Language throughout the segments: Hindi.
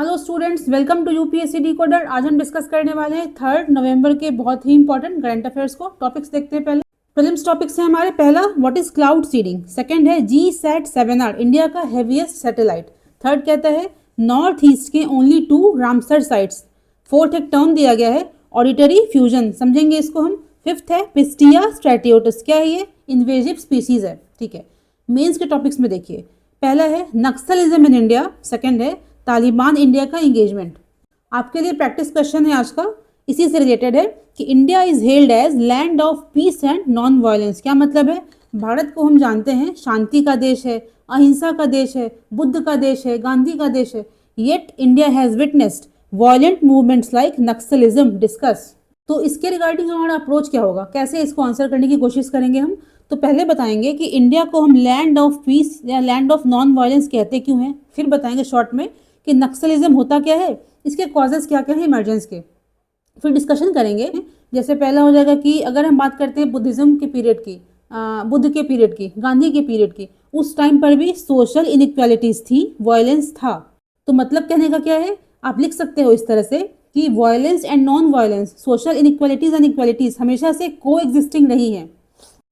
Hello students, welcome to UPSC decoder. आज हम डिस्कस करने वाले हैं 3 नवंबर के बहुत ही इंपॉर्टेंट करंट अफेयर्स को। टॉपिक्स देखते हैं। पहले प्रीलिम्स टॉपिक्स है हमारे। पहला, what is cloud seeding. Second है GSAT-7R, इंडिया का हेवीएस्ट सैटेलाइट। थर्ड कहता है नॉर्थ ईस्ट के ओनली 2 रामसर साइट्स। फोर्थ एक टर्म दिया गया है ऑडिटरी फ्यूजन, समझेंगे इसको हम। फिफ्थ है पिस्टिया स्ट्रेटियोटस, क्या है ये? इन्वेजिव स्पीसीज है। ठीक है, मेंस के टॉपिक्स में देखिए। पहला है नक्सलिज्म इन इंडिया, सेकंड है तालिबान इंडिया का एंगेजमेंट। आपके लिए प्रैक्टिस क्वेश्चन है आज का, इसी से रिलेटेड है कि India is held as land of peace and non violence. क्या मतलब है? भारत को हम जानते हैं शांति का देश है, अहिंसा का देश है, बुद्ध का देश है, गांधी का देश है। Yet India has witnessed violent movements like Naxalism. Discuss. तो इसके रिगार्डिंग हमारा अप्रोच क्या होगा, कैसे इसको आंसर करने की कोशिश करेंगे हम। तो पहले बताएंगे कि इंडिया को हम लैंड ऑफ पीस या लैंड ऑफ नॉन वायलेंस कहते क्यों हैं। फिर बताएंगे शॉर्ट में कि नक्सलिज्म होता क्या है, इसके कॉजेज क्या क्या है इमरजेंस के। फिर डिस्कशन करेंगे। जैसे पहला हो जाएगा कि अगर हम बात करते हैं बुद्धिज्म के पीरियड की, बुद्ध के पीरियड की, गांधी के पीरियड की, उस टाइम पर भी सोशल इनइक्वालिटीज थी, वायलेंस था। तो मतलब कहने का क्या है, आप लिख सकते हो इस तरह से कि violence and non violence, social inequalities and equalities हमेशा से को एग्जिस्टिंग रही है।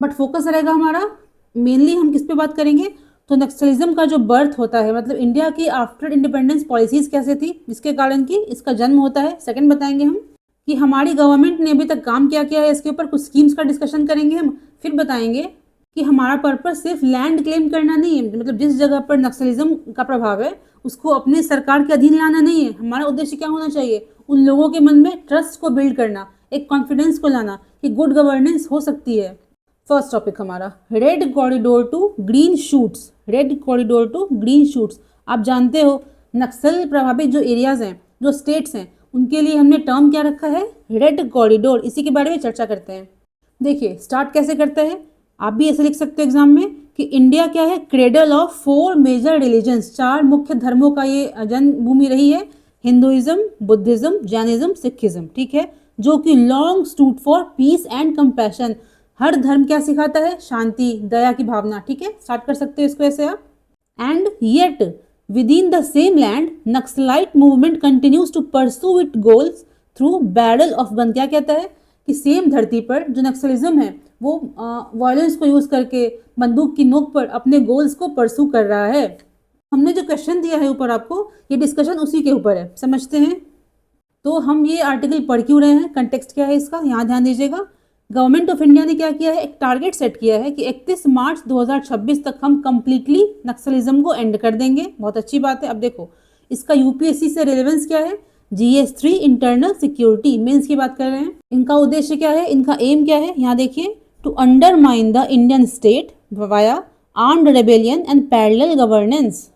बट फोकस रहेगा हमारा मेनली, हम किस पे बात करेंगे, तो नक्सलिज्म का जो बर्थ होता है, मतलब इंडिया की आफ्टर इंडिपेंडेंस पॉलिसीज कैसे थी, जिसके कारण की इसका जन्म होता है। सेकंड बताएंगे हम कि हमारी गवर्नमेंट ने अभी तक काम क्या किया है, इसके ऊपर कुछ स्कीम्स का डिस्कशन करेंगे हम। फिर बताएंगे कि हमारा पर्पस सिर्फ लैंड क्लेम करना नहीं है, मतलब जिस जगह पर नक्सलिज्म का प्रभाव है उसको अपने सरकार के अधीन लाना नहीं है। हमारा उद्देश्य क्या होना चाहिए, उन लोगों के मन में ट्रस्ट को बिल्ड करना, एक कॉन्फिडेंस को लाना कि गुड गवर्नेंस हो सकती है। फर्स्ट टॉपिक हमारा red corridor to green shoots. Red corridor to green shoots, आप जानते हो नक्सल प्रभावित जो एरियाज हैं, जो स्टेट्स हैं, उनके लिए हमने टर्म क्या रखा है, रेड कॉरिडोर। इसी के बारे में चर्चा करते हैं। देखिए स्टार्ट कैसे करते हैं, आप भी ऐसे लिख सकते हो एग्जाम में कि इंडिया क्या है, क्रेडल ऑफ 4 मेजर रिलीजन्स, 4 मुख्य धर्मों का ये जन्मभूमि रही है। Hinduism, Buddhism, Jainism, Sikhism. ठीक है, जो कि long stood for peace and compassion. हर धर्म क्या सिखाता है, शांति, दया की भावना। ठीक है, स्टार्ट कर सकते हो इसको ऐसे आप। And yet within the same land Naxalite movement continues to pursue it goals through battle of gun. क्या कहता है कि सेम धरती पर जो नक्सलिज्म है वो वायलेंस को यूज करके बंदूक की नोक पर अपने गोल्स को परस्यू कर रहा है। हमने जो क्वेश्चन दिया है ऊपर आपको, ये डिस्कशन उसी के ऊपर है, समझते हैं। तो हम ये आर्टिकल पढ़ क्यों रहे हैं, कंटेक्स्ट क्या है इसका, यहाँ ध्यान दीजिएगा। गवर्नमेंट ऑफ इंडिया ने क्या किया है, एक टारगेट सेट किया है कि 31 मार्च 2026 तक हम कंप्लीटली नक्सलिज्म को एंड कर देंगे। बहुत अच्छी बात है। अब देखो इसका यूपीएससी से रिलेवेंस क्या है, GS3 इंटरनल सिक्योरिटी मेंस की बात कर रहे हैं। इनका उद्देश्य क्या है, इनका एम क्या है, यहाँ देखिए, to undermine the Indian state via armed rebellion and parallel governance.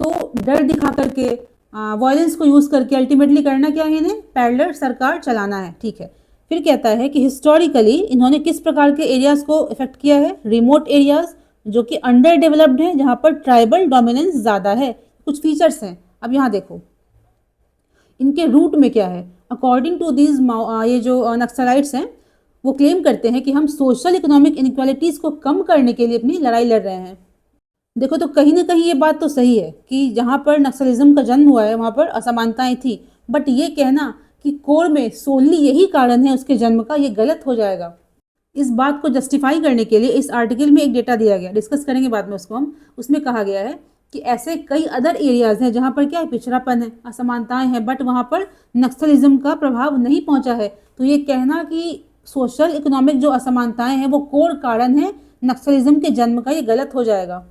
तो डर दिखा करके, वायलेंस को यूज करके अल्टीमेटली करना क्या है, इन्हें पैरेलल सरकार चलाना है। ठीक है, फिर कहता है कि हिस्टोरिकली इन्होंने किस प्रकार के एरियाज को इफेक्ट किया है, रिमोट एरियाज जो कि अंडर डेवलप्ड है, जहां पर ट्राइबल डोमिनेंस ज्यादा है। कुछ फीचर्स हैं, अब यहाँ देखो इनके रूट में क्या है। अकॉर्डिंग टू दीज, ये जो नक्सलाइट्स हैं वो क्लेम करते हैं कि हम सोशल इकोनॉमिक इनइक्वालिटीज को कम करने के लिए अपनी लड़ाई लड़ रहे हैं। देखो तो कहीं ना कहीं ये बात तो सही है कि जहाँ पर नक्सलिज्म का जन्म हुआ है वहाँ पर असमानताएं थी, बट ये कहना कि कोर में सोलली यही कारण है उसके जन्म का, ये गलत हो जाएगा। इस बात को जस्टिफाई करने के लिए इस आर्टिकल में एक डेटा दिया गया, डिस्कस करेंगे बाद में उसको हम। उसमें कहा गया है कि ऐसे कई अदर एरियाज हैं जहाँ पर क्या है, पिछड़ापन है, असमानताएं हैं, बट वहाँ पर नक्सलिज्म का प्रभाव नहीं पहुँचा है। तो ये कहना कि सोशल इकोनॉमिक जो असमानताएं हैं वो कोर कारण है नक्सलिज्म के जन्म का, ये गलत हो जाएगा।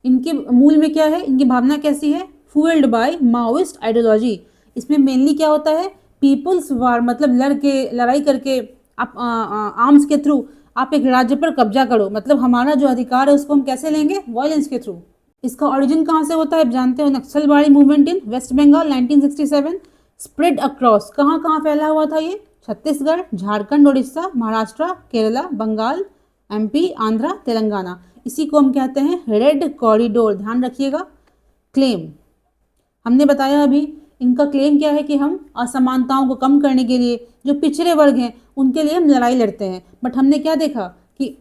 इनके मूल में क्या है, इनकी भावना कैसी है, फुएल्ड बाय माओइस्ट आइडियोलॉजी। इसमें मेनली क्या होता है, पीपल्स वार, मतलब लड़ाई करके आप आर्म्स के थ्रू आप एक राज्य पर कब्जा करो, मतलब हमारा जो अधिकार है उसको हम कैसे लेंगे, वायलेंस के थ्रू। इसका ओरिजिन कहाँ से होता है, आप जानते हो, Naxalbari movement in West Bengal 1967। Spread across, कहाँ कहाँ फैला हुआ था ये, छत्तीसगढ़, झारखंड, उड़ीसा, महाराष्ट्र, केरला, बंगाल, MP, आंध्रा, तेलंगाना। इसी को हम कहते हैं रेड कॉरिडोर। ध्यान रखिएगा। क्लेम हमने बताया अभी, इनका क्लेम क्या है कि हम असमानताओं को कम करने के लिए जो पिछड़े वर्ग हैं उनके लिए हम लड़ाई लड़ते हैं। बट हमने क्या देखा कि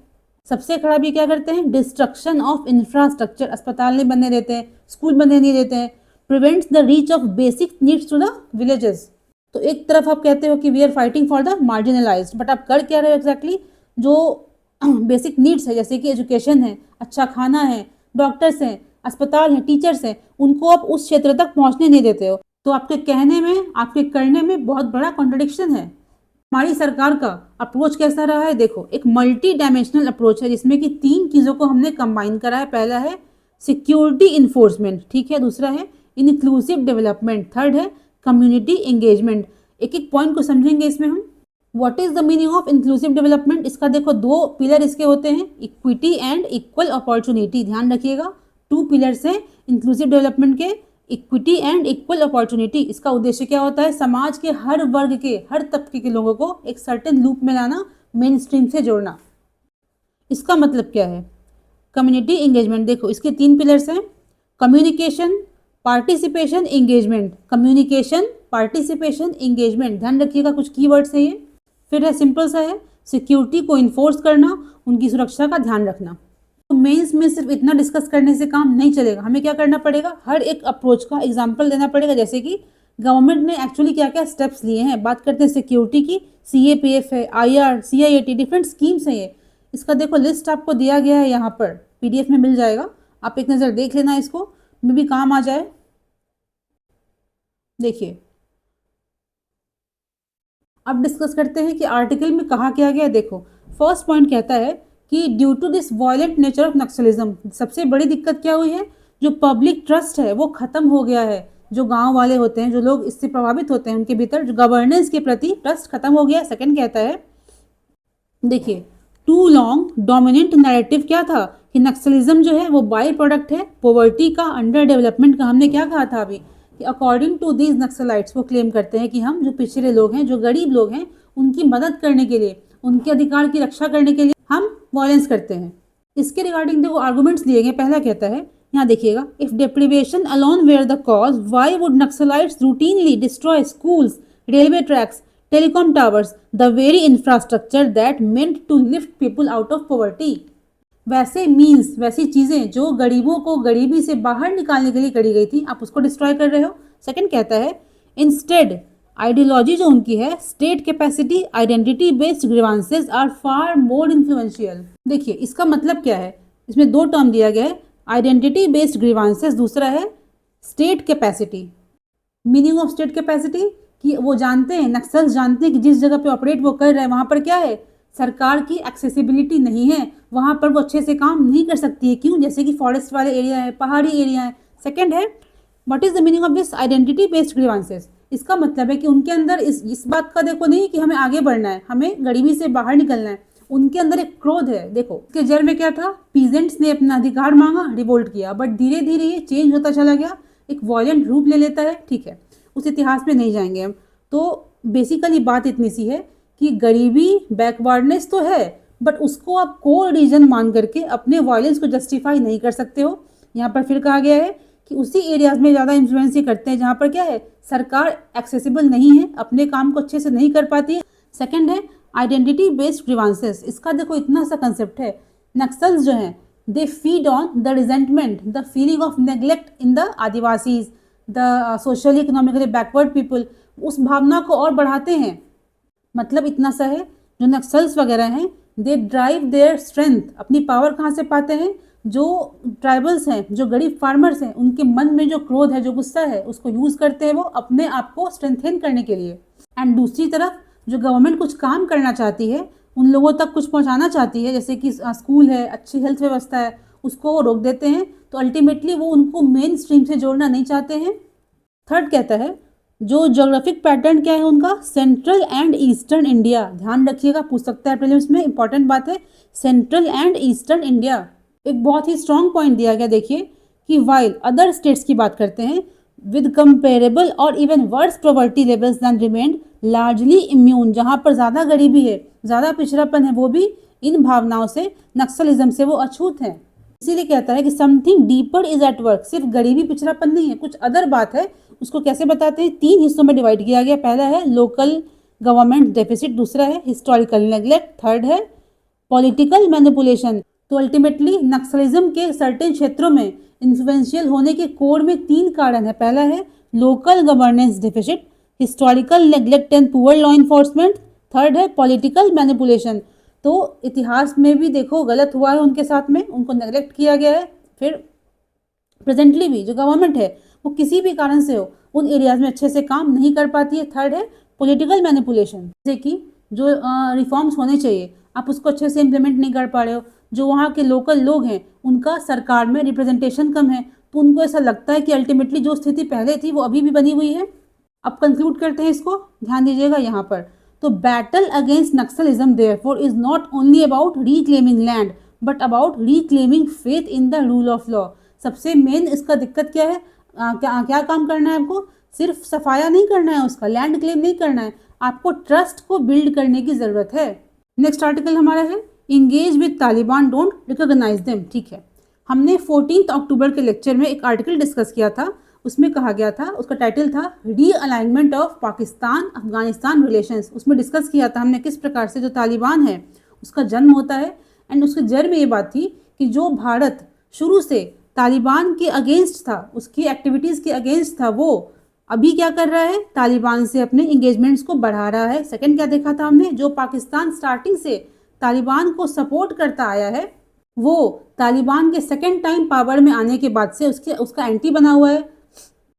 सबसे खराब ये क्या करते हैं, डिस्ट्रक्शन ऑफ इंफ्रास्ट्रक्चर। अस्पताल नहीं बनने देते हैं, स्कूल बनने नहीं देते हैं, prevents the reach of basic needs to the villages. तो एक तरफ आप कहते हो कि we are fighting for the marginalised, but आप कर क्या रहे हो एग्जैक्टली? जो बेसिक नीड्स है जैसे कि एजुकेशन है, अच्छा खाना है, डॉक्टर्स हैं, अस्पताल हैं, टीचर्स हैं, उनको आप उस क्षेत्र तक पहुंचने नहीं देते हो। तो आपके कहने में, आपके करने में बहुत बड़ा कॉन्ट्रडिक्शन है। हमारी सरकार का अप्रोच कैसा रहा है? देखो, एक मल्टी डायमेंशनल अप्रोच है जिसमें कि 3 चीज़ों को हमने कंबाइन करा है। पहला है सिक्योरिटी इन्फोर्समेंट, ठीक है, दूसरा है इंक्लूसिव डेवलपमेंट, थर्ड है कम्युनिटी एंगेजमेंट। एक एक पॉइंट को समझेंगे इसमें हम। What is the meaning of inclusive development? इसका देखो 2 पिलर इसके होते हैं, इक्विटी एंड इक्वल अपॉर्चुनिटी। ध्यान रखिएगा, 2 पिलर्स हैं इंक्लूसिव डेवलपमेंट के, इक्विटी एंड इक्वल अपॉर्चुनिटी। इसका उद्देश्य क्या होता है? समाज के हर वर्ग के, हर तबके के लोगों को एक सर्टेन लूप में लाना, मेन स्ट्रीम से जोड़ना। इसका मतलब क्या है? कम्युनिटी एंगेजमेंट, देखो इसके 3 पिलर्स हैं, communication, participation, engagement. Communication, participation, engagement, ध्यान रखिएगा कुछ कीवर्ड्स हैं ये। फिर है सिंपल सा है, सिक्योरिटी को इन्फोर्स करना, उनकी सुरक्षा का ध्यान रखना। तो मेंस में सिर्फ इतना डिस्कस करने से काम नहीं चलेगा, हमें क्या करना पड़ेगा? हर एक अप्रोच का एग्जाम्पल देना पड़ेगा। जैसे कि गवर्नमेंट ने एक्चुअली क्या क्या स्टेप्स लिए हैं। बात करते हैं सिक्योरिटी की, CAPF है, IR, CIAT, डिफरेंट स्कीम्स हैं ये। इसका देखो लिस्ट आपको दिया गया है यहाँ पर, PDF में मिल जाएगा, आप एक नज़र देख लेना, इसको में भी काम आ जाए। देखिए, अब डिस्कस करते हैं कि आर्टिकल में कहा क्या गया है। देखो, फर्स्ट पॉइंट कहता है कि due to this violent nature of Naxalism, सबसे बड़ी दिक्कत क्या हुई है? जो पब्लिक ट्रस्ट है वो खत्म हो गया है। जो गांव वाले होते हैं, जो लोग इससे प्रभावित होते हैं, उनके भीतर जो गवर्नेंस के प्रति ट्रस्ट खत्म हो गया है। सेकंड कहता है, देखिए, टू लॉन्ग डोमिनेंट नैरेटिव क्या था कि नक्सलिज्म जो है वो बाई प्रोडक्ट है पॉवर्टी का, अंडर डेवलपमेंट का। हमने क्या कहा था अभी कि अकॉर्डिंग टू दीज नक्सलाइट्स, वो क्लेम करते हैं कि हम जो पिछड़े लोग हैं, जो गरीब लोग हैं, उनकी मदद करने के लिए, उनके अधिकार की रक्षा करने के लिए हम वायलेंस करते हैं। इसके रिगार्डिंग देखो आर्गुमेंट्स दिए गए। पहला कहता है, यहाँ देखिएगा, if deprivation alone were the cause, why would Naxalites routinely destroy schools, railway tracks, telecom towers, the very infrastructure that meant to lift people out of poverty. वैसे मीन्स, वैसी चीजें जो गरीबों को गरीबी से बाहर निकालने के लिए करी गई थी, आप उसको डिस्ट्रॉय कर रहे हो। सेकंड कहता है, इंस्टेड आइडियोलॉजी जो उनकी है, state capacity, identity based grievances are far more influential. देखिए, इसका मतलब क्या है? इसमें 2 टर्म दिया गया है, आइडेंटिटी बेस्ड ग्रीवांसेस, दूसरा है state capacity. Meaning of state capacity कि वो जानते हैं, नक्सल्स जानते हैं कि जिस जगह पे ऑपरेट वो कर रहे हैं वहां पर क्या है, सरकार की एक्सेसिबिलिटी नहीं है, वहां पर वो अच्छे से काम नहीं कर सकती है। क्यों? जैसे कि फॉरेस्ट वाले एरिया है, पहाड़ी एरिया है। सेकंड है, what is the meaning of this identity based grievances? इसका मतलब है कि उनके अंदर इस बात का देखो नहीं कि हमें आगे बढ़ना है, हमें गरीबी से बाहर निकलना है। उनके अंदर एक क्रोध है। देखो, इसके जड़ में क्या था? पीजेंट्स ने अपना अधिकार मांगा, रिवोल्ट किया, बट धीरे धीरे ये चेंज होता चला गया, एक वॉयलेंट रूप ले लेता है। ठीक है, उस इतिहास में नहीं जाएंगे हम। तो बेसिकली बात इतनी सी है कि गरीबी, बैकवर्डनेस तो है, बट उसको आप कोर रीजन मान करके अपने वायलेंस को जस्टिफाई नहीं कर सकते हो। यहाँ पर फिर कहा गया है कि उसी एरियाज में ज़्यादा इन्फ्लुएंस ही करते हैं जहाँ पर क्या है, सरकार एक्सेसिबल नहीं है, अपने काम को अच्छे से नहीं कर पाती है। सेकंड है आइडेंटिटी बेस्ड ग्रीवांसेस। इसका देखो इतना सा कंसेप्ट है, नक्सल्स जो हैं they feed on the resentment, the feeling of neglect in the Adivasis, the socially economically backward people, उस भावना को और बढ़ाते हैं। मतलब इतना सा है, जो नक्सल्स वगैरह हैं दे ड्राइव देयर स्ट्रेंथ, अपनी पावर कहाँ से पाते हैं? जो ट्राइबल्स हैं, जो गरीब फार्मर्स हैं, उनके मन में जो क्रोध है, जो गुस्सा है, उसको यूज़ करते हैं वो अपने आप को स्ट्रेंथन करने के लिए। एंड दूसरी तरफ जो गवर्नमेंट कुछ काम करना चाहती है, उन लोगों तक कुछ पहुंचाना चाहती है, जैसे कि स्कूल है, अच्छी हेल्थ व्यवस्था है, उसको रोक देते हैं। तो अल्टीमेटली वो उनको मेन स्ट्रीम से जोड़ना नहीं चाहते हैं। थर्ड कहता है, जो ज्योग्राफिक पैटर्न क्या है उनका, सेंट्रल एंड ईस्टर्न इंडिया। ध्यान रखिएगा, पूछ सकता है प्रीलिम्स में, इंपॉर्टेंट बात है, सेंट्रल एंड ईस्टर्न इंडिया। एक बहुत ही स्ट्रॉन्ग पॉइंट दिया गया, देखिए कि वाइल अदर स्टेट्स की बात करते हैं with comparable or even worse poverty levels than remained largely immune, जहाँ पर ज़्यादा गरीबी है, ज़्यादा पिछड़ापन है, वो भी इन भावनाओं से, नक्सलिज्म से वो अछूत हैं। इसीलिए कहता है कि something deeper is at work. सिर्फ गरीबी पिछड़ापन नहीं है, कुछ अदर बात है। उसको कैसे बताते हैं? 3 हिस्सों में डिवाइड किया गया। पहला है लोकल गवर्नमेंट डेफिसिट, दूसरा है हिस्टोरिकल नेग्लेक्ट, थर्ड है पॉलिटिकल मैनिपुलेशन। तो अल्टीमेटली नक्सलिज्म के सर्टेन क्षेत्रों में इन्फ्लुएंशियल होने के कोर में 3 कारण है। पहला है local governance deficit, historical neglect and poor law enforcement, third है पॉलिटिकल मैनिपुलेशन। तो इतिहास में भी देखो गलत हुआ है उनके साथ में, उनको नेग्लेक्ट किया गया है। फिर प्रेजेंटली भी जो गवर्नमेंट है वो किसी भी कारण से हो उन एरियाज में अच्छे से काम नहीं कर पाती है। थर्ड है पॉलिटिकल मैनिपुलेशन, जैसे कि जो रिफॉर्म्स होने चाहिए आप उसको अच्छे से इम्प्लीमेंट नहीं कर पा रहे हो। जो वहाँ के लोकल लोग हैं उनका सरकार में रिप्रेजेंटेशन कम है, तो उनको ऐसा लगता है कि अल्टीमेटली जो स्थिति पहले थी वो अभी भी बनी हुई है। अब कंक्लूड करते हैं इसको, ध्यान दीजिएगा यहाँ पर। तो battle against Naxalism therefore is not only about reclaiming land but about reclaiming faith in the rule of law. सबसे मेन इसका दिक्कत क्या है, क्या काम करना है आपको, सिर्फ सफाया नहीं करना है, उसका लैंड क्लेम नहीं करना है, आपको ट्रस्ट को बिल्ड करने की जरूरत है। नेक्स्ट आर्टिकल हमारा है engage with Taliban don't recognise them. ठीक है, हमने 14 अक्टूबर के लेक्चर में एक आर्टिकल डिस्कस किया था, उसमें कहा गया था, उसका टाइटल था realignment of Pakistan Afghanistan relations. उसमें डिस्कस किया था हमने किस प्रकार से जो तालिबान है उसका जन्म होता है, एंड उसके जड़ में ये बात थी कि जो भारत शुरू से तालिबान के अगेंस्ट था, उसकी एक्टिविटीज़ के अगेंस्ट था, वो अभी क्या कर रहा है, तालिबान से अपने इंगेजमेंट्स को बढ़ा रहा है। सेकंड क्या देखा था हमने, जो पाकिस्तान स्टार्टिंग से तालिबान को सपोर्ट करता आया है वो तालिबान के सेकंड टाइम पावर में आने के बाद से उसका एंटी बना हुआ है।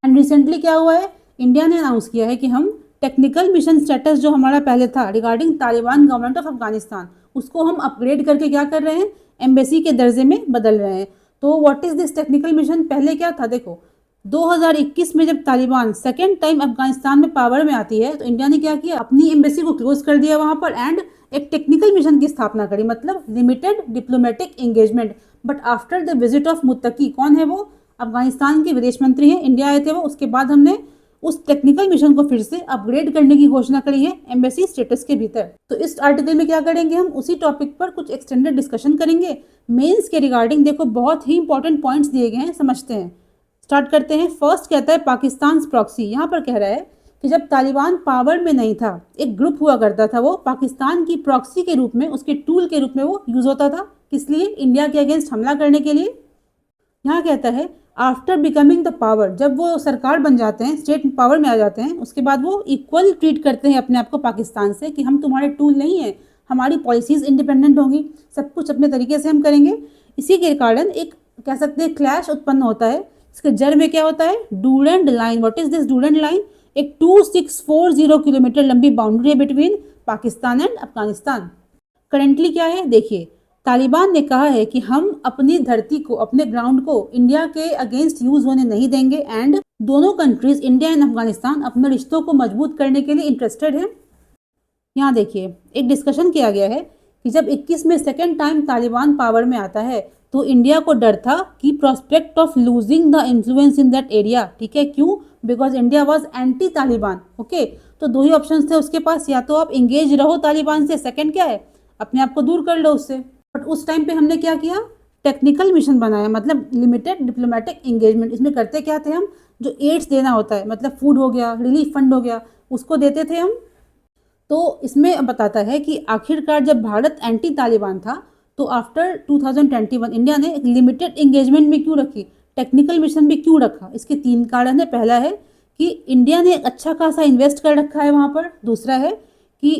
एंड रिसेंटली क्या हुआ है, इंडिया ने अनाउंस किया है कि हम टेक्निकल मिशन स्टेटस जो हमारा पहले था regarding Taliban government of Afghanistan, उसको हम अपग्रेड करके क्या कर रहे हैं, एम्बेसी के दर्जे में बदल रहे हैं। तो what is this technical mission, पहले क्या था, देखो 2021 में जब तालिबान सेकेंड टाइम अफगानिस्तान में पावर में आती है तो इंडिया ने क्या किया, अपनी एम्बेसी को क्लोज कर दिया वहां पर, एंड एक टेक्निकल मिशन की स्थापना करी, मतलब limited diplomatic engagement. But after the visit of Muttaqi, कौन है वो, अफगानिस्तान के विदेश मंत्री हैं, इंडिया आए थे वो, उसके बाद हमने उस टेक्निकल मिशन को फिर से अपग्रेड करने की घोषणा करी है एम्बेसी स्टेटस के भीतर। तो इस आर्टिकल में क्या करेंगे, हम उसी टॉपिक पर कुछ एक्सटेंडेड डिस्कशन करेंगे मेंस के रिगार्डिंग। देखो बहुत ही इंपॉर्टेंट पॉइंट्स दिए गए हैं, समझते हैं, स्टार्ट करते हैं। फर्स्ट कहता है पाकिस्तान प्रॉक्सी, यहाँ पर कह रहा है कि जब तालिबान पावर में नहीं था, एक ग्रुप हुआ करता था, वो पाकिस्तान की प्रॉक्सी के रूप में, उसके टूल के रूप में वो यूज होता था, किस लिए, इंडिया के अगेंस्ट हमला करने के लिए। यहाँ कहता है आफ्टर बिकमिंग द पावर, जब वो सरकार बन जाते हैं, स्टेट पावर में आ जाते हैं, उसके बाद वो इक्वल ट्रीट करते हैं अपने आप को पाकिस्तान से कि हम तुम्हारे टूल नहीं है, हमारी पॉलिसीज इंडिपेंडेंट होंगी, सब कुछ अपने तरीके से हम करेंगे। इसी के कारण एक कह सकते हैं क्लैश उत्पन्न होता है। इसके जड़ में क्या होता है, Durand line. What is this Durand line, एक 2640 किलोमीटर लंबी बाउंड्री है between Pakistan and Afghanistan. Currently क्या है, देखिए तालिबान ने कहा है कि हम अपनी धरती को, अपने ग्राउंड को इंडिया के अगेंस्ट यूज होने नहीं देंगे, एंड दोनों कंट्रीज इंडिया एंड अफगानिस्तान अपने रिश्तों को मजबूत करने के लिए इंटरेस्टेड है। यहाँ देखिए एक डिस्कशन किया गया है कि जब 21 में सेकेंड टाइम तालिबान पावर में आता है तो इंडिया को डर था कि prospect of losing the influence in that area. ठीक है, क्यों, because India was anti Taliban. Okay, तो दो ही ऑप्शंस थे उसके पास, या तो आप इंगेज रहो तालिबान से, सेकंड क्या है, अपने आप को दूर कर लो उससे। बट उस टाइम पे हमने क्या किया, टेक्निकल मिशन बनाया, मतलब लिमिटेड डिप्लोमेटिक एंगेजमेंट। इसमें करते क्या थे हम, जो एड्स देना होता है, मतलब फूड हो गया, रिलीफ फंड हो गया, उसको देते थे हम। तो इसमें बताता है कि आखिरकार जब भारत एंटी तालिबान था तो आफ्टर 2021 इंडिया ने एक लिमिटेड एंगेजमेंट भी क्यों रखी, टेक्निकल मिशन भी क्यों रखा। इसके 3 कारण है। पहला है कि इंडिया ने अच्छा खासा इन्वेस्ट कर रखा है वहाँ पर। दूसरा है कि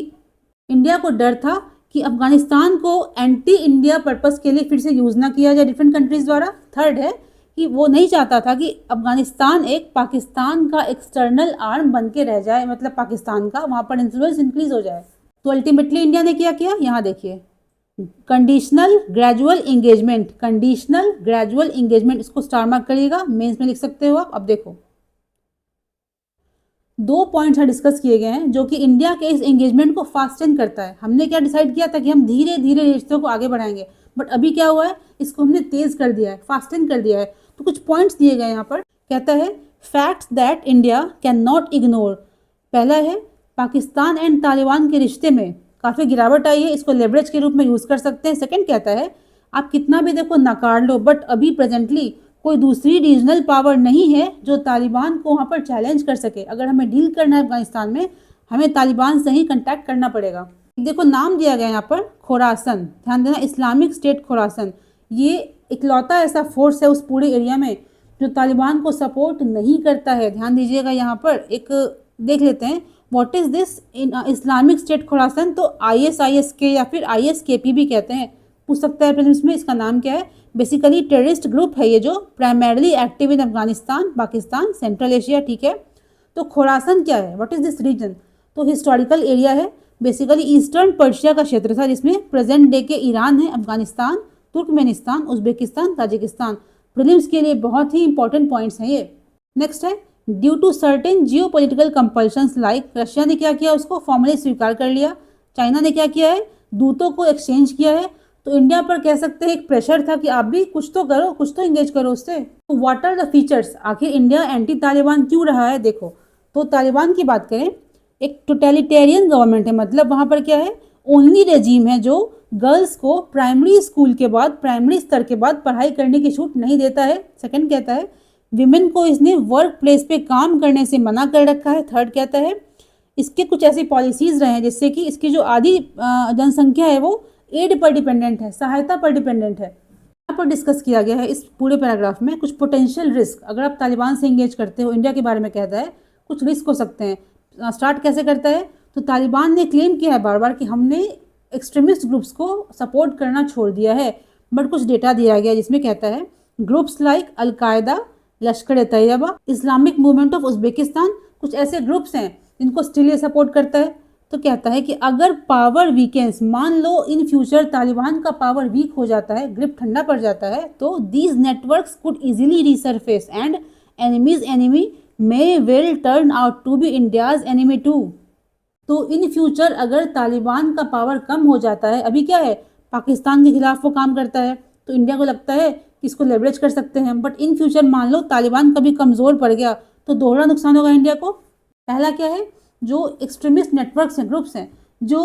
इंडिया को डर था कि अफगानिस्तान को एंटी इंडिया पर्पस के लिए फिर से यूज ना किया जाए डिफरेंट कंट्रीज द्वारा। थर्ड है कि वो नहीं चाहता था कि अफगानिस्तान एक पाकिस्तान का एक्सटर्नल आर्म बन के रह जाए, मतलब पाकिस्तान का वहाँ पर इन्फ्लुएंस इंक्रीज हो जाए। तो अल्टीमेटली इंडिया ने क्या किया, यहाँ देखिए conditional gradual engagement, conditional gradual engagement, इसको स्टार मार्क करिएगा, मेंस में लिख सकते हो आप। अब देखो 2 पॉइंट्स डिस्कस किए गए हैं जो कि इंडिया के इस एंगेजमेंट को फास्टन करता है। हमने क्या डिसाइड किया था कि हम धीरे धीरे रिश्तों को आगे बढ़ाएंगे, बट अभी क्या हुआ है, इसको हमने तेज कर दिया है, फास्टन कर दिया है। तो कुछ पॉइंट्स दिए गए यहाँ पर, कहता है facts that India can not ignore. पहला है पाकिस्तान एंड तालिबान के रिश्ते में काफ़ी गिरावट आई है, इसको लेवरेज के रूप में यूज़ कर सकते हैं। सेकंड कहता है आप कितना भी देखो नकार लो, बट अभी प्रेजेंटली कोई दूसरी रीजनल पावर नहीं है जो तालिबान को वहाँ पर चैलेंज कर सके। अगर हमें डील करना है अफगानिस्तान में, हमें तालिबान से ही कंटैक्ट करना पड़ेगा। देखो नाम दिया गया यहाँ पर खोरासन, ध्यान देना, इस्लामिक स्टेट खोरासन। ये इकलौता ऐसा फोर्स है उस पूरे एरिया में जो तालिबान को सपोर्ट नहीं करता है। ध्यान दीजिएगा यहाँ पर एक देख लेते हैं what is this Islamic State Khorasan. तो ISIS-K या फिर ISKP भी कहते हैं, पूछ सकता है प्रीलिम्स में, इसका नाम क्या है। बेसिकली टेररिस्ट ग्रुप है ये जो primarily active in Afghanistan, Pakistan, central Asia, ठीक है। तो खोरासन क्या है, व्हाट इज दिस रीजन? तो हिस्टोरिकल एरिया है, बेसिकली ईस्टर्न पर्शिया का क्षेत्र था जिसमें प्रेजेंट डे के ईरान है, Afghanistan, Turkmenistan, Uzbekistan, Tajikistan. Prelims के लिए बहुत ही इंपॉर्टेंट पॉइंट्स हैं ये। नेक्स्ट है due to certain geopolitical compulsions like, Russia ने क्या किया, उसको फॉर्मली स्वीकार कर लिया। चाइना ने क्या किया है, दूतों को एक्सचेंज किया है। तो इंडिया पर कह सकते हैं एक प्रेशर था कि आप भी कुछ तो करो, कुछ तो इंगेज करो उससे। तो व्हाट आर द फीचर्स, आखिर इंडिया एंटी तालिबान क्यों रहा है? देखो, तो तालिबान की बात करें, एक टोटलिटेरियन गवर्नमेंट है, मतलब वहाँ पर क्या है, ओनली रेजीम है जो गर्ल्स को प्राइमरी स्कूल के बाद, प्राइमरी स्तर के बाद पढ़ाई करने की छूट नहीं देता है। सेकंड कहता है विमेन को इसने वर्क प्लेस पे काम करने से मना कर रखा है। थर्ड कहता है इसके कुछ ऐसी पॉलिसीज रहे हैं जिससे कि इसकी जो आधी जनसंख्या है वो एड पर डिपेंडेंट है, सहायता पर डिपेंडेंट है। यहाँ पर डिस्कस किया गया है इस पूरे पैराग्राफ में कुछ पोटेंशियल रिस्क, अगर आप तालिबान से इंगेज करते हो, इंडिया के बारे में कहता है कुछ रिस्क हो सकते हैं। स्टार्ट कैसे करता है, तो तालिबान ने क्लेम किया है बार बार कि हमने एक्सट्रीमिस्ट ग्रुप्स को सपोर्ट करना छोड़ दिया है, बट कुछ डेटा दिया गया जिसमें कहता है groups like al Qaeda, Lashkar Taiba, Islamic movement of Uzbekistan, कुछ ऐसे ग्रुप्स हैं जिनको स्टिल ये सपोर्ट करता है। तो कहता है कि अगर पावर वीकेंस, मान लो इन फ्यूचर तालिबान का पावर वीक हो जाता है, ग्रिप ठंडा पड़ जाता है, तो these networks could easily resurface and enemies enemy may well turn out to be India's enemy too. तो इन फ्यूचर अगर तालिबान का पावर कम हो जाता है, अभी क्या है पाकिस्तान के खिलाफ वो काम करता है, तो इंडिया को लगता है कि इसको लेवरेज कर सकते हैं, बट इन फ्यूचर मान लो तालिबान कभी कमज़ोर पड़ गया तो दोहरा नुकसान होगा इंडिया को। पहला क्या है, जो एक्सट्रीमिस्ट नेटवर्क्स हैं, ग्रुप्स हैं जो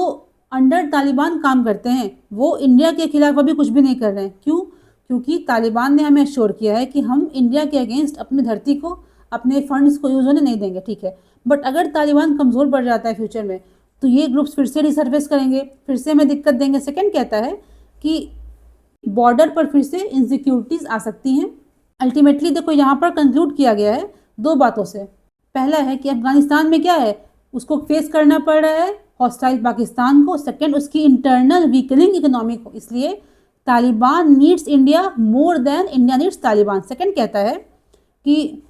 अंडर तालिबान काम करते हैं, वो इंडिया के खिलाफ अभी कुछ भी नहीं कर रहे हैं। क्यों? क्योंकि तालिबान ने हमें एश्योर किया है कि हम इंडिया के अगेंस्ट अपनी धरती को, अपने फंड्स को यूज होने नहीं देंगे, ठीक है। बट अगर तालिबान कमज़ोर पड़ जाता है फ्यूचर में, तो ये ग्रुप्स फिर से रिसर्फेस करेंगे, फिर से हमें दिक्कत देंगे। सेकंड कहता है कि बॉर्डर पर फिर से इनसिक्योरिटीज आ सकती हैं। अल्टीमेटली देखो यहाँ पर कंक्लूड किया गया है दो बातों से। पहला है कि अफगानिस्तान में क्या है, उसको फेस करना पड़ रहा है हॉस्टाइल पाकिस्तान को। सेकंड, उसकी इंटरनल वीकनिंग इकोनॉमी को, इसलिए Taliban needs India more than India needs Taliban. Second कहता है कि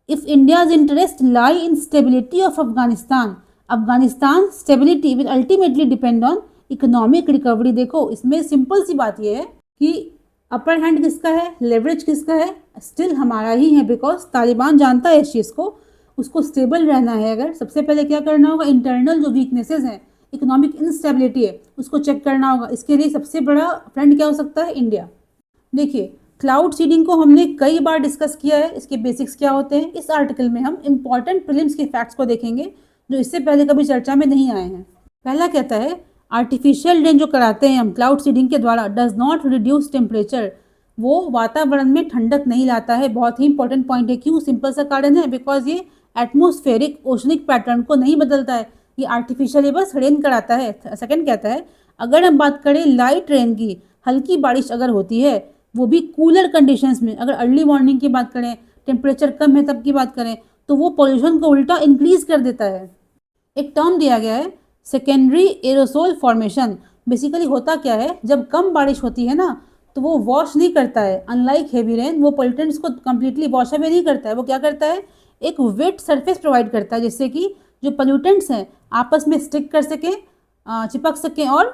if India's interest lie in stability of Afghanistan, Afghanistan stability will ultimately depend on economic recovery. देखो इसमें सिंपल सी बात यह है कि अपर हैंड किसका है, लेवरेज किसका है, स्टिल हमारा ही है, बिकॉज तालिबान जानता है इस चीज़ को। उसको स्टेबल रहना है, अगर सबसे पहले क्या करना होगा, इंटरनल जो वीकनेसेस हैं, इकोनॉमिक इंस्टेबिलिटी है, उसको चेक करना होगा। इसके लिए सबसे बड़ा फ्रेंड क्या हो सकता है, इंडिया। देखिए क्लाउड सीडिंग को हमने कई बार डिस्कस किया है, इसके बेसिक्स क्या होते हैं। इस आर्टिकल में हम इंपॉर्टेंट प्रीलिम्स के फैक्ट्स को देखेंगे जो इससे पहले कभी चर्चा में नहीं आए हैं। पहला कहता है आर्टिफिशियल रेन जो कराते हैं हम क्लाउड सीडिंग के द्वारा डज नॉट रिड्यूस टेम्परेचर, वो वातावरण में ठंडक नहीं लाता है। बहुत ही इंपॉर्टेंट पॉइंट है। क्यों? सिंपल सा कारण है, बिकॉज ये एटमोस्फेरिक ओशनिक पैटर्न को नहीं बदलता है, ये आर्टिफिशियली बस रेन कराता है। सेकंड कहता है अगर हम बात करें लाइट रेन की, हल्की बारिश अगर होती है वो भी कूलर कंडीशंस में, अगर अर्ली मॉर्निंग की बात करें, टेम्परेचर कम है तब की बात करें, तो वो पॉल्यूशन को उल्टा इंक्रीज कर देता है। एक टर्म दिया गया है सेकेंडरी एरोसोल फॉर्मेशन। बेसिकली होता क्या है, जब कम बारिश होती है ना तो वो वॉश नहीं करता है, अनलाइक हेवी रेन वो पोल्यूटेंट्स को कंप्लीटली वॉश अवे नहीं करता है। वो क्या करता है, एक वेट सरफेस प्रोवाइड करता है जिससे कि जो पोल्यूटेंट्स हैं आपस में स्टिक कर सकें, चिपक सकें और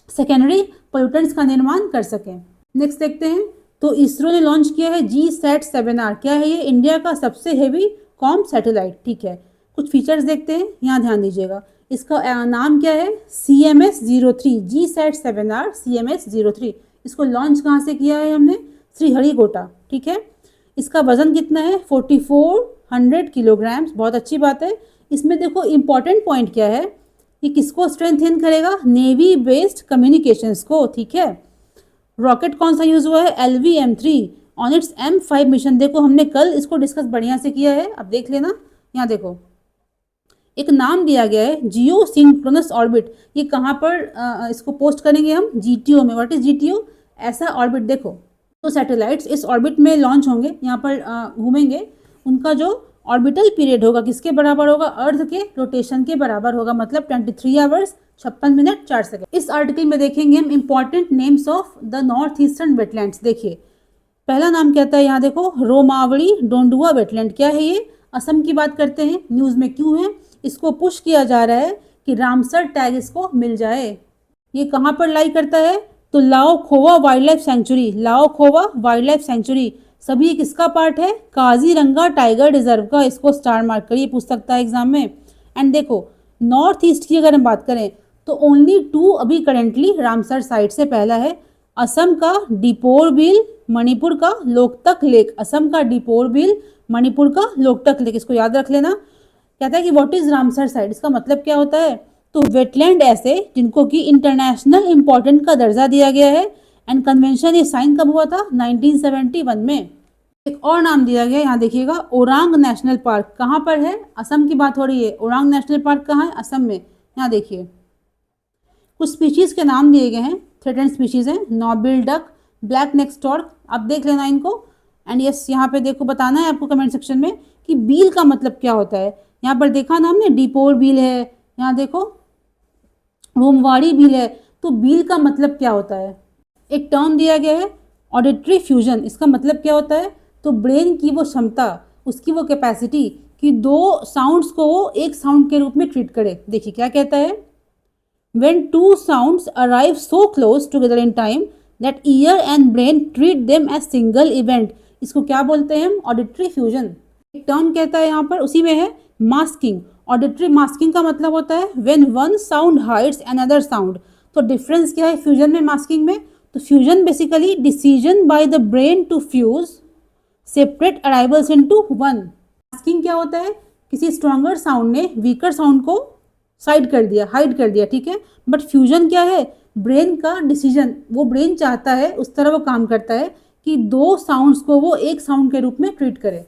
सेकेंडरी पोल्यूटेंट्स का निर्माण कर सकें। नेक्स्ट देखते हैं, तो इसरो ने लॉन्च किया है GSAT-7R। क्या है ये? इंडिया का सबसे हेवी कॉम सैटेलाइट, ठीक है। कुछ फीचर्स देखते हैं, यहाँ ध्यान दीजिएगा। इसका नाम क्या है, CMS-03, GSAT-7R CMS-03। इसको लॉन्च कहाँ से किया है हमने, श्रीहरिकोटा, ठीक है। इसका वजन कितना है, 4400 किलोग्राम्स, बहुत अच्छी बात है। इसमें देखो इंपॉर्टेंट पॉइंट क्या है, ये किसको स्ट्रेंथन करेगा, नेवी बेस्ड कम्युनिकेशंस को, ठीक है। रॉकेट कौन सा यूज हुआ है, LV-M3 on it's M5 mission. देखो हमने कल इसको डिस्कस बढ़िया से किया है, अब देख लेना। यहाँ देखो एक नाम दिया गया है जियो सिंक्रोनस ऑर्बिट। ये कहाँ पर इसको पोस्ट करेंगे हम? जीटीओ में। What is GTO? ऐसा ऑर्बिट देखो, तो सैटेलाइट्स इस ऑर्बिट में लॉन्च होंगे, यहाँ पर घूमेंगे। उनका जो ऑर्बिटल पीरियड होगा किसके बराबर होगा? अर्थ के रोटेशन के बराबर होगा, मतलब 23 आवर्स 56 मिनट 4 सेकंड। इस आर्टिकल में देखेंगे हम important names of the north eastern wetlands. देखिए पहला नाम कहता है, यहाँ देखो, रोमावली डोंडुआ वेटलैंड। क्या है ये? असम की बात करते हैं। न्यूज़ में क्यों है? इसको पुश किया जा रहा है कि रामसर टैग इसको मिल जाए। ये कहाँ पर लाई करता है? तो लाओ खोवा वाइल्ड लाइफ सेंचुरी। लाओ खोवा वाइल्ड लाइफ सेंचुरी सभी किसका पार्ट है? काजीरंगा टाइगर रिजर्व का। इसको स्टार मार्क करिए, पूछ सकता है एग्जाम में। एंड देखो नॉर्थ ईस्ट की अगर हम बात करें तो ओनली 2 अभी करेंटली रामसर साइट से। पहला है असम का डिपोर बिल, मणिपुर का लोकतक लेक। असम का डिपोर बिल, मणिपुर का लोकतक लेक, इसको याद रख लेना। कहता है कि व्हाट इज रामसर साइट, इसका मतलब क्या होता है? तो वेटलैंड ऐसे जिनको कि इंटरनेशनल इंपॉर्टेंट का दर्जा दिया गया है। एंड कन्वेंशन ये साइन कब हुआ था? 1971 में। एक और नाम दिया गया, यहाँ देखिएगा, ओरांग नेशनल पार्क। कहाँ पर है? असम की बात हो रही है। ओरांग नेशनल पार्क कहाँ है? असम में। यहाँ देखिए कुछ स्पीशीज के नाम दिए गए हैं, थ्रेटेंड स्पीशीज हैं। नॉबिल डक, ब्लैक नेक स्टॉर्क, आप देख लेना इनको। एंड यस यहाँ पे देखो, बताना है आपको कमेंट सेक्शन में कि बील का मतलब क्या होता है। यहाँ पर देखा ना हमने, डिपोर बील है, यहाँ देखो रोमवाड़ी बील है। तो बील का मतलब क्या होता है? एक टर्म दिया गया है ऑडिटरी फ्यूजन। इसका मतलब क्या होता है? तो ब्रेन की वो क्षमता, उसकी वो कैपेसिटी कि 2 साउंड्स को वो एक साउंड के रूप में ट्रीट करे। देखिए क्या कहता है, when 2 sounds arrive so close together in time that ear and brain treat them as single event। इसको क्या बोलते हैं हम? Auditory fusion. एक टर्म कहता है यहाँ पर, उसी में है मास्किंग। ऑडिटरी मास्किंग का मतलब होता है when one sound hides another sound। तो डिफरेंस क्या है फ्यूजन में मास्किंग में? तो fusion basically decision by the brain to fuse separate arrivals into one. Masking क्या होता है? किसी स्ट्रॉन्गर साउंड ने वीकर साउंड को साइड कर दिया, हाइड कर दिया, ठीक है। बट फ्यूजन क्या है? ब्रेन का डिसीजन, वो ब्रेन चाहता है, उस तरह वो काम करता है कि 2 साउंड्स को वो एक साउंड के रूप में ट्रीट करे।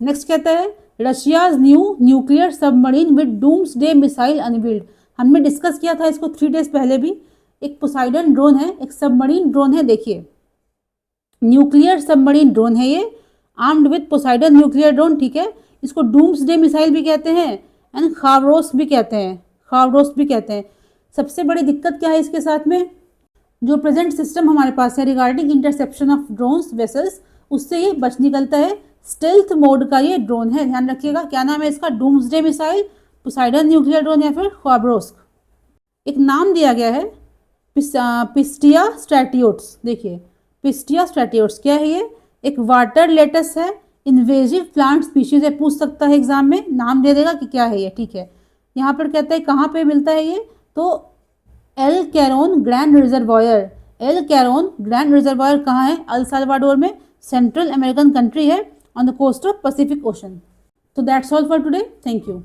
नेक्स्ट कहता है Russia's new nuclear submarine with doomsday missile unveiled. हमने डिस्कस किया था इसको 3 डेज पहले भी। एक पोसाइडन ड्रोन है, एक सबमरीन ड्रोन है। देखिए न्यूक्लियर सबमरीन ड्रोन है ये, armed with Poseidon nuclear drone, ठीक है। इसको डूम्सडे मिसाइल भी कहते हैं एंड खावरोस भी कहते हैं, खावरोस भी कहते हैं। सबसे बड़ी दिक्कत क्या है इसके साथ में? जो प्रेजेंट सिस्टम हमारे पास है regarding interception of drones vessels, उससे ये बच निकलता है। स्टेल्थ मोड का ये ड्रोन है, ध्यान रखिएगा। क्या नाम है इसका? Doomsday missile, Poseidon nuclear drone या फिर खावरोस। एक नाम दिया गया है पिस्टिया स्ट्रैटियोट्स। देखिए पिस्टिया स्ट्रैटियोट्स क्या है ये? एक वाटर लेटस है, इन्वेजिव प्लांट स्पीशीज है। पूछ सकता है एग्जाम में, नाम दे देगा कि क्या है ये, ठीक है। यहाँ पर कहता है कहाँ पे मिलता है ये? तो El Cerron Grande reservoir. El Cerron Grande reservoir कहाँ है? अल साल्वाडोर में, सेंट्रल अमेरिकन कंट्री है, on the coast of Pacific Ocean. तो that's all for today, thank you.